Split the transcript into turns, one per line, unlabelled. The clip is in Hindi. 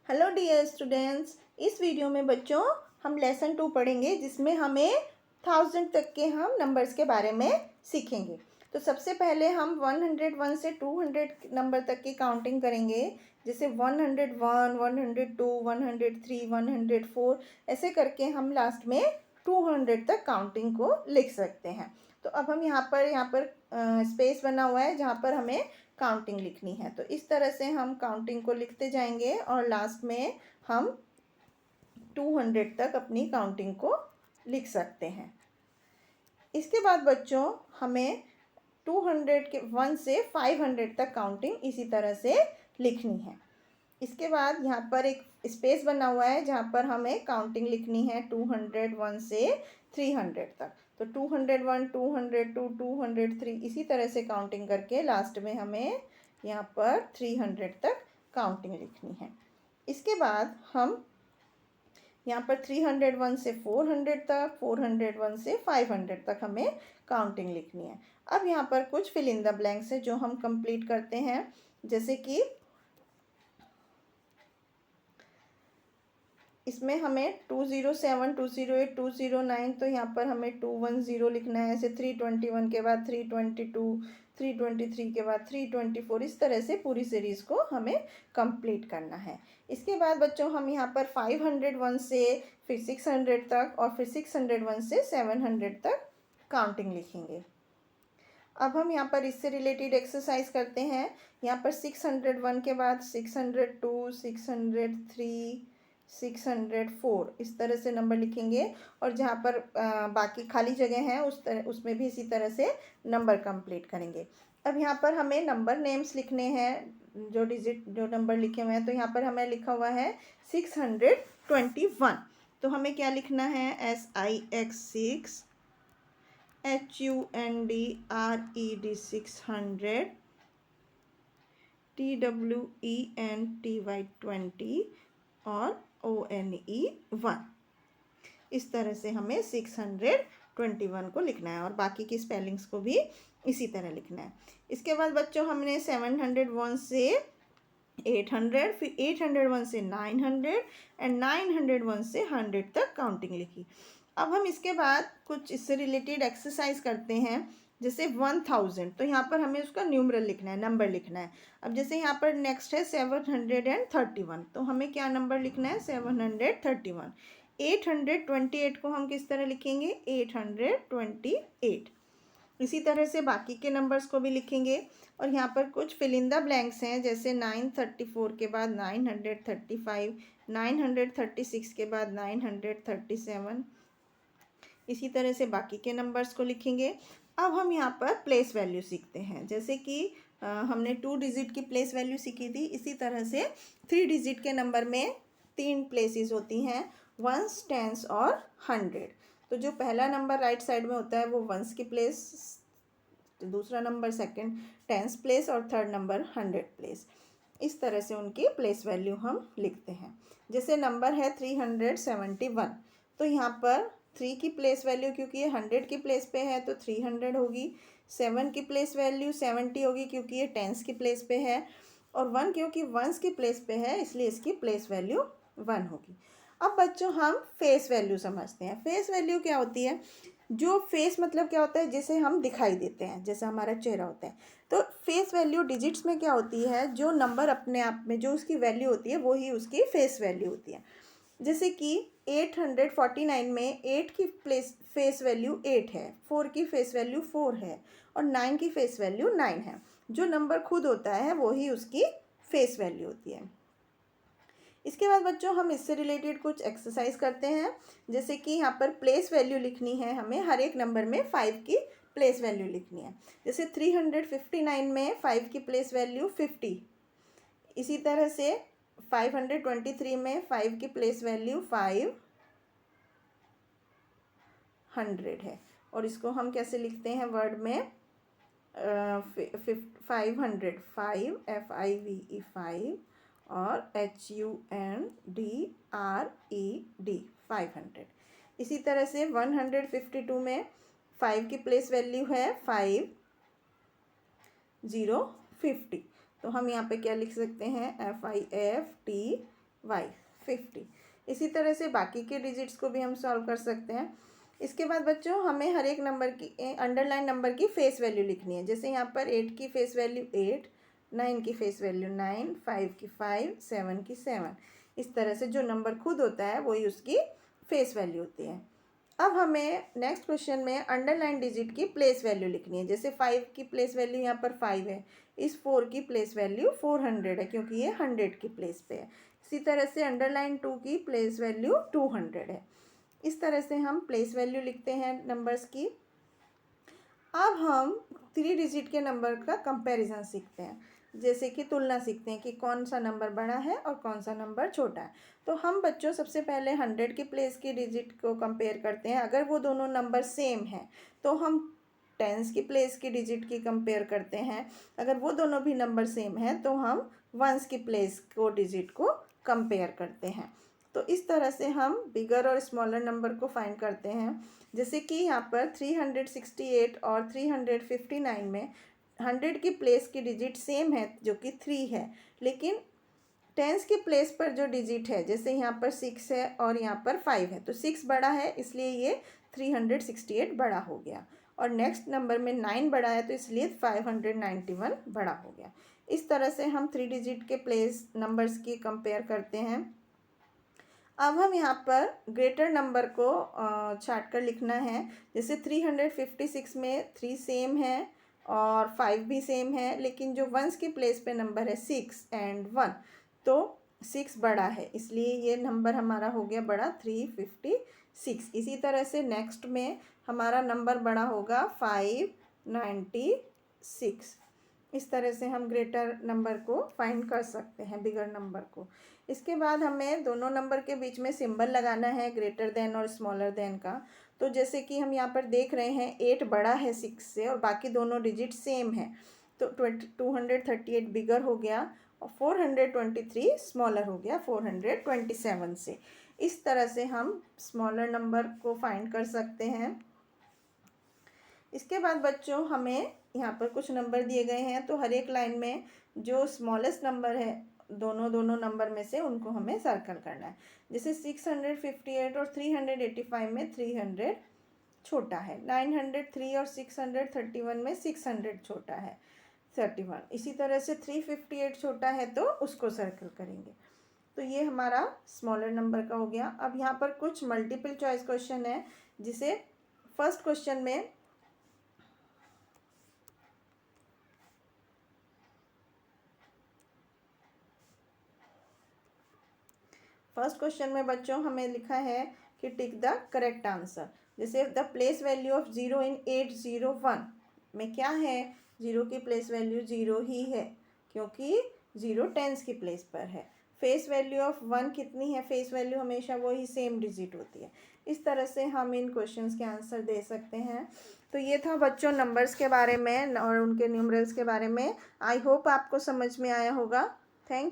हेलो डियर स्टूडेंट्स, इस वीडियो में बच्चों हम लेसन 2 पढ़ेंगे जिसमें हमें 1000 तक के हम नंबर्स के बारे में सीखेंगे। तो सबसे पहले हम 101 से 200 नंबर तक की काउंटिंग करेंगे। जैसे 101, 102, 103, 104 ऐसे करके हम लास्ट में 200 तक काउंटिंग को लिख सकते हैं। तो अब हम यहाँ पर स्पेस बना हुआ है जहाँ पर हमें काउंटिंग लिखनी है। तो इस तरह से हम काउंटिंग को लिखते जाएंगे और लास्ट में हम 200 तक अपनी काउंटिंग को लिख सकते हैं। इसके बाद बच्चों हमें 200 के 1 से 500 तक काउंटिंग इसी तरह से लिखनी है। इसके बाद यहाँ पर एक स्पेस बना हुआ है जहाँ पर हमें काउंटिंग लिखनी है 201 से 300 तक। तो 201, 202, 203 इसी तरह से काउंटिंग करके लास्ट में हमें यहाँ पर 300 तक काउंटिंग लिखनी है। इसके बाद हम यहाँ पर 301 से 400 तक, 401 से 500 तक हमें काउंटिंग लिखनी है। अब यहाँ पर कुछ फिल इन द ब्लैंक्स है जो हम कंप्लीट करते हैं। जैसे कि इसमें हमें 207, 208, 209 तो यहाँ पर हमें 210 लिखना है। ऐसे 321 के बाद 322, 323 के बाद 324 इस तरह से पूरी सीरीज़ को हमें कंप्लीट करना है। इसके बाद बच्चों हम यहाँ पर 501 से फिर 600 तक और फिर 601 से 700 तक काउंटिंग लिखेंगे। अब हम यहाँ पर इससे रिलेटेड एक्सरसाइज करते हैं। यहाँ पर 601 के बाद 602, 603, 604 इस तरह से नंबर लिखेंगे और जहाँ पर बाकी खाली जगह हैं उसमें भी इसी तरह से नंबर कंप्लीट करेंगे। अब यहाँ पर हमें नंबर नेम्स लिखने हैं, जो नंबर लिखे हुए हैं। तो यहाँ पर हमें लिखा हुआ है 621। तो हमें क्या लिखना है, SIX 6, HUNDRED 600, TWENTY 20 और ONE 1। इस तरह से हमें 621 को लिखना है और बाकी की स्पेलिंग्स को भी इसी तरह लिखना है। इसके बाद बच्चों हमने 701 से 800, फिर 801 से 900 एंड 901 से 100 तक काउंटिंग लिखी। अब हम इसके बाद कुछ इससे रिलेटेड एक्सरसाइज करते हैं। जैसे 1000 तो यहाँ पर हमें उसका न्यूमरल लिखना है, नंबर लिखना है। अब जैसे यहाँ पर नेक्स्ट है 731 तो हमें क्या नंबर लिखना है, 731। 828 को हम किस तरह लिखेंगे, 828। इसी तरह से बाकी के नंबर्स को भी लिखेंगे। और यहाँ पर कुछ फिल इन द ब्लैंक्स हैं। जैसे 934 के बाद 935, 936 के बाद 937 इसी तरह से बाकी के नंबर्स को लिखेंगे। अब हम यहाँ पर प्लेस वैल्यू सीखते हैं। जैसे कि हमने 2 डिजिट की प्लेस वैल्यू सीखी थी, इसी तरह से 3 डिजिट के नंबर में 3 प्लेसेस होती हैं, वंस, टेंस और 100। तो जो पहला नंबर राइट साइड में होता है वो वंस की प्लेस, दूसरा नंबर सेकंड टेंस प्लेस और थर्ड नंबर 100 प्लेस। इस तरह से उनकी प्लेस वैल्यू हम लिखते हैं। जैसे नंबर है 371 तो यहाँ पर 3 की प्लेस वैल्यू, क्योंकि ये 100 की प्लेस पे है तो 300 होगी। 7 की प्लेस वैल्यू 70 होगी क्योंकि ये टेंस की प्लेस पे है। और 1 क्योंकि वंस की प्लेस पे है इसलिए इसकी प्लेस वैल्यू 1 होगी। अब बच्चों हम फेस वैल्यू समझते हैं। फेस वैल्यू क्या होती है, जो फेस मतलब क्या होता है, जिसे हम दिखाई देते हैं, जैसे हमारा चेहरा होता है। तो फेस वैल्यू डिजिट्स में क्या होती है, जो नंबर अपने आप में जो उसकी वैल्यू होती है वो ही उसकी फेस वैल्यू होती है। जैसे कि 849 में 8 की फेस वैल्यू 8 है, 4 की फेस वैल्यू 4 है और 9 की फेस वैल्यू 9 है। जो नंबर खुद होता है वो ही उसकी फेस वैल्यू होती है। इसके बाद बच्चों हम इससे रिलेटेड कुछ एक्सरसाइज करते हैं। जैसे कि यहाँ पर प्लेस वैल्यू लिखनी है, हमें हर एक नंबर में 5 की प्लेस वैल्यू लिखनी है। जैसे 359 में 5 की प्लेस वैल्यू 50। इसी तरह से 523 में 5 की प्लेस वैल्यू 500 है। और इसको हम कैसे लिखते हैं वर्ड में, 500 5 FIVE 5 और HUNDRED 500। इसी तरह से 152 में 5 की प्लेस वैल्यू है 5050। तो हम यहाँ पे क्या लिख सकते हैं, FIFT वाई 50। इसी तरह से बाकी के डिजिट्स को भी हम सॉल्व कर सकते हैं। इसके बाद बच्चों हमें हर एक नंबर की अंडरलाइन नंबर की फेस वैल्यू लिखनी है। जैसे यहाँ पर 8 की फेस वैल्यू 8, 9 की फेस वैल्यू 9, 5 की 5, 7 की 7। इस तरह से जो नंबर खुद होता है वही उसकी फेस वैल्यू होती है। अब हमें नेक्स्ट क्वेश्चन में अंडरलाइन डिजिट की प्लेस वैल्यू लिखनी है। जैसे 5 की प्लेस वैल्यू यहाँ पर 5 है, इस 4 की प्लेस वैल्यू 400 है क्योंकि ये 100 की प्लेस पे है। इसी तरह से अंडरलाइन 2 की प्लेस वैल्यू 200 है। इस तरह से हम प्लेस वैल्यू लिखते हैं नंबर्स की। अब हम 3 डिजिट के नंबर का कंपैरिजन सीखते हैं, जैसे कि तुलना सीखते हैं कि कौन सा नंबर बड़ा है और कौन सा नंबर छोटा है। तो हम बच्चों सबसे पहले 100 की प्लेस की डिजिट को कंपेयर करते हैं। अगर वो दोनों नंबर सेम हैं तो हम टेंस की प्लेस की डिजिट की कंपेयर करते हैं। अगर वो दोनों भी नंबर सेम हैं तो हम वंस की प्लेस को डिजिट को कंपेयर करते हैं। तो इस तरह से हम बिगर और स्मॉलर नंबर को फाइंड करते हैं। जैसे कि यहाँ पर 368 और 359 में 100 की प्लेस की डिजिट सेम है जो कि 3 है, लेकिन टेंस की प्लेस पर जो डिजिट है, जैसे यहाँ पर 6 है और यहाँ पर 5 है, तो 6 बड़ा है इसलिए ये 368 बड़ा हो गया। और नेक्स्ट नंबर में 9 बड़ा है तो इसलिए 591 बड़ा हो गया। इस तरह से हम 3 डिजिट के प्लेस नंबर्स की कंपेयर करते हैं। अब हम यहाँ पर ग्रेटर नंबर को छाट कर लिखना है। जैसे 356 में 3 सेम है और 5 भी सेम है, लेकिन जो वंस की प्लेस पे नंबर है 6 एंड 1, तो 6 बड़ा है इसलिए ये नंबर हमारा हो गया बड़ा 356। इसी तरह से नेक्स्ट में हमारा नंबर बड़ा होगा 596। इस तरह से हम ग्रेटर नंबर को फाइंड कर सकते हैं, बिगर नंबर को। इसके बाद हमें दोनों नंबर के बीच में सिंबल लगाना है ग्रेटर देन और स्मॉलर देन का। तो जैसे कि हम यहाँ पर देख रहे हैं 8 बड़ा है 6 से और बाकी दोनों डिजिट सेम है, तो 238 बिगर हो गया और 423 स्मॉलर हो गया 427 से। इस तरह से हम स्मॉलर नंबर को फाइंड कर सकते हैं। इसके बाद बच्चों हमें यहाँ पर कुछ नंबर दिए गए हैं, तो हर एक लाइन में जो स्मॉलेस्ट नंबर है दोनों नंबर में से उनको हमें सर्कल करना है। जैसे 658 और 385 में 300 छोटा है, 903 और 631 में 600 छोटा है 31। इसी तरह से 358 छोटा है तो उसको सर्कल करेंगे। तो ये हमारा स्मॉलर नंबर का हो गया। अब यहाँ पर कुछ मल्टीपल चॉइस क्वेश्चन है, जिसे फर्स्ट क्वेश्चन में बच्चों हमें लिखा है कि टिक द करेक्ट आंसर। जैसे द प्लेस वैल्यू ऑफ 0 इन 801 में क्या है, 0 की प्लेस वैल्यू 0 ही है क्योंकि 0 टेंस की प्लेस पर है। फेस वैल्यू ऑफ 1 कितनी है, फेस वैल्यू हमेशा वही सेम डिजिट होती है। इस तरह से हम इन क्वेश्चंस के आंसर दे सकते हैं। तो ये था बच्चों नंबर्स के बारे में और उनके न्यूमरल्स के बारे में। आई होप आपको समझ में आया होगा। Thank you.